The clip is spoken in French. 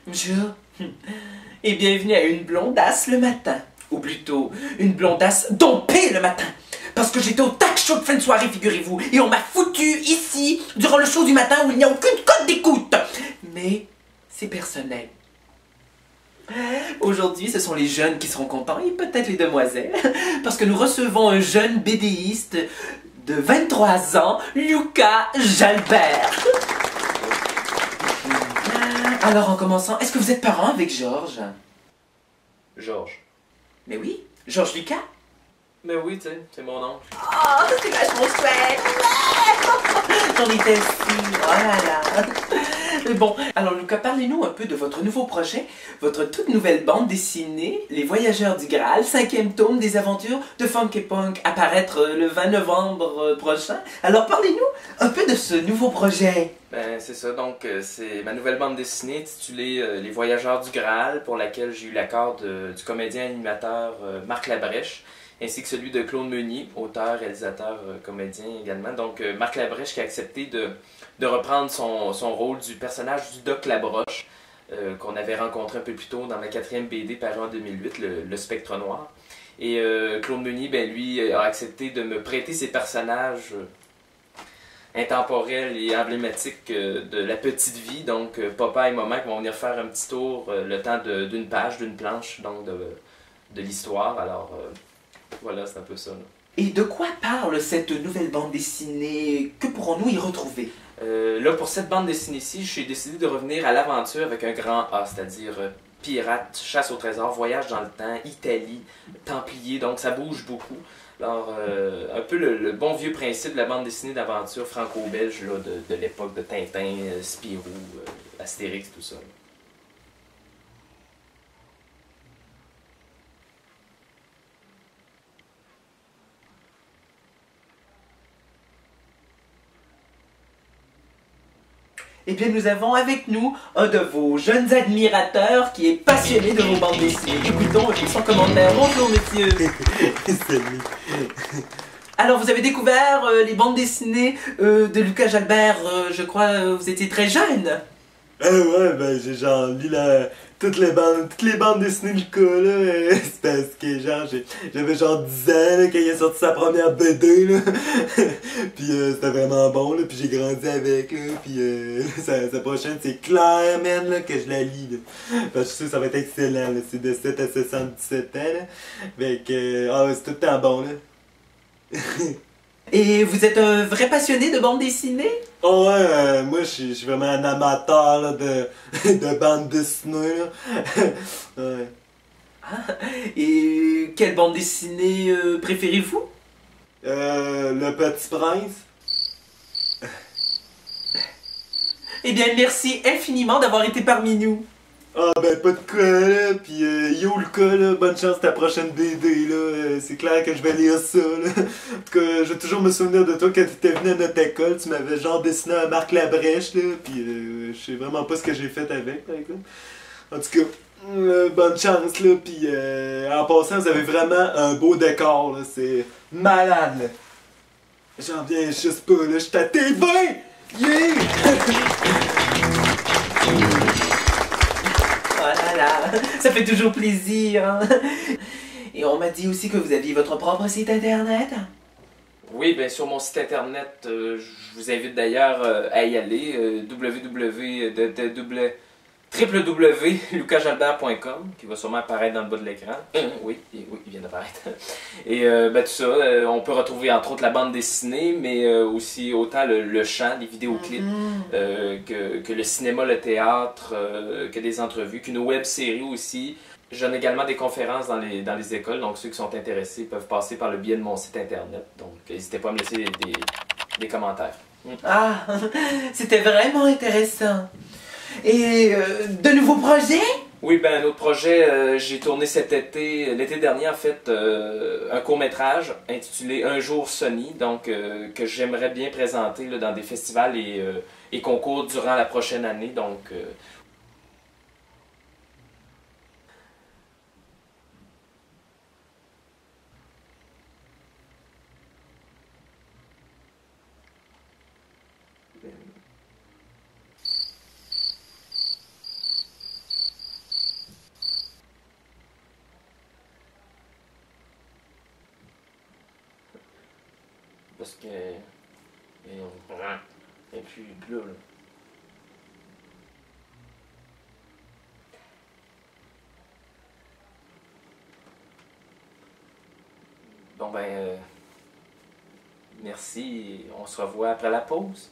Bonjour et bienvenue à une blondasse le matin. Ou plutôt, une blondasse dompée le matin. Parce que j'étais au talk show de fin de soirée, figurez-vous, et on m'a foutu ici, durant le show du matin où il n'y a aucune cote d'écoute. Mais c'est personnel. Aujourd'hui, ce sont les jeunes qui seront contents, et peut-être les demoiselles, parce que nous recevons un jeune BDiste de 23 ans, Lucas Jalbert. Alors, en commençant, est-ce que vous êtes parent avec Georges? Georges. Mais oui, Georges Lucas. Mais oui, tu sais, c'est mon oncle. Oh, c'est vachement chouette! J'en étais sûre, oh là là! Bon, alors Lucas, parlez-nous un peu de votre nouveau projet, votre toute nouvelle bande dessinée, Les Voyageurs du Graal, 5e tome des aventures de Funky Punk, apparaître le 20 novembre prochain. Alors parlez-nous un peu de ce nouveau projet. Ben, c'est ça, donc c'est ma nouvelle bande dessinée intitulée Les Voyageurs du Graal, pour laquelle j'ai eu l'accord du comédien animateur Marc Labrèche, ainsi que celui de Claude Meunier, auteur, réalisateur, comédien également. Donc Marc Labrèche qui a accepté de reprendre son rôle du personnage du Doc Labroche, qu'on avait rencontré un peu plus tôt dans ma 4e BD parue en 2008, le Spectre Noir. Et Claude Meunier, ben, lui, a accepté de me prêter ses personnages intemporels et emblématiques de la petite vie. Donc papa et maman qui vont venir faire un petit tour le temps d'une page, d'une planche donc de l'histoire. Alors voilà, c'est un peu ça. Là. Et de quoi parle cette nouvelle bande dessinée? Que pourrons-nous y retrouver? Là, pour cette bande dessinée-ci, j'ai décidé de revenir à l'aventure avec un grand A, c'est-à-dire pirate, chasse au trésor, voyage dans le temps, Italie, Templier, donc ça bouge beaucoup. Alors, un peu le bon vieux principe de la bande dessinée d'aventure franco-belge de l'époque de Tintin, Spirou, Astérix, tout ça. Là. Eh bien, nous avons avec nous un de vos jeunes admirateurs qui est passionné de vos bandes dessinées. Écoutons son commentaire. Bonjour, monsieur. Salut. Alors, vous avez découvert les bandes dessinées de Lucas Jalbert, je crois, vous étiez très jeune. Ouais, ben j'ai genre lu toutes les bandes dessinées de Lucas là, c'est parce que genre j'avais genre 10 ans là, quand il a sorti sa première BD là, puis c'était vraiment bon là, puis j'ai grandi avec là, puis sa prochaine c'est Claire man là, que je la lis là, parce que je sais que ça va être excellent là, c'est de 7 à 77 ans là, fait que c'est tout le temps bon là. Et vous êtes un vrai passionné de bande dessinée? Oh ouais, moi je suis vraiment un amateur là, de bande dessinée là. Ouais. Ah, et quelle bande dessinée préférez-vous? Le Petit Prince. Eh bien, merci infiniment d'avoir été parmi nous. Ah ben pas de quoi là, pis yo le cas là, bonne chance ta prochaine BD là, c'est clair que je vais lire ça là. En tout cas, je vais toujours me souvenir de toi quand t'étais venu à notre école, tu m'avais genre dessiné un Marc Labrèche là, pis je sais vraiment pas ce que j'ai fait avec par exemple. En tout cas, bonne chance là, pis en passant vous avez vraiment un beau décor là, c'est malade là. J'en viens juste pas là, j'étais à TV! Yeah! Oh là là, ça fait toujours plaisir. Hein? Et on m'a dit aussi que vous aviez votre propre site internet. Oui, bien sur mon site internet, je vous invite d'ailleurs à y aller, www.lucasjalbert.com, qui va sûrement apparaître dans le bas de l'écran. Oui, il vient d'apparaître. Et tout ça, on peut retrouver entre autres la bande dessinée, mais aussi autant le chant, les vidéoclips, que le cinéma, le théâtre, que des entrevues, qu'une web-série aussi. Je donne également des conférences dans les écoles, donc ceux qui sont intéressés peuvent passer par le biais de mon site internet. Donc n'hésitez pas à me laisser des commentaires. Ah, c'était vraiment intéressant. Et de nouveaux projets? Oui, ben un autre projet, j'ai tourné l'été dernier en fait, un court-métrage intitulé Un jour Sony, donc que j'aimerais bien présenter là, dans des festivals et concours durant la prochaine année. Donc Parce que... Et puis là. Bon ben... merci, on se revoit après la pause.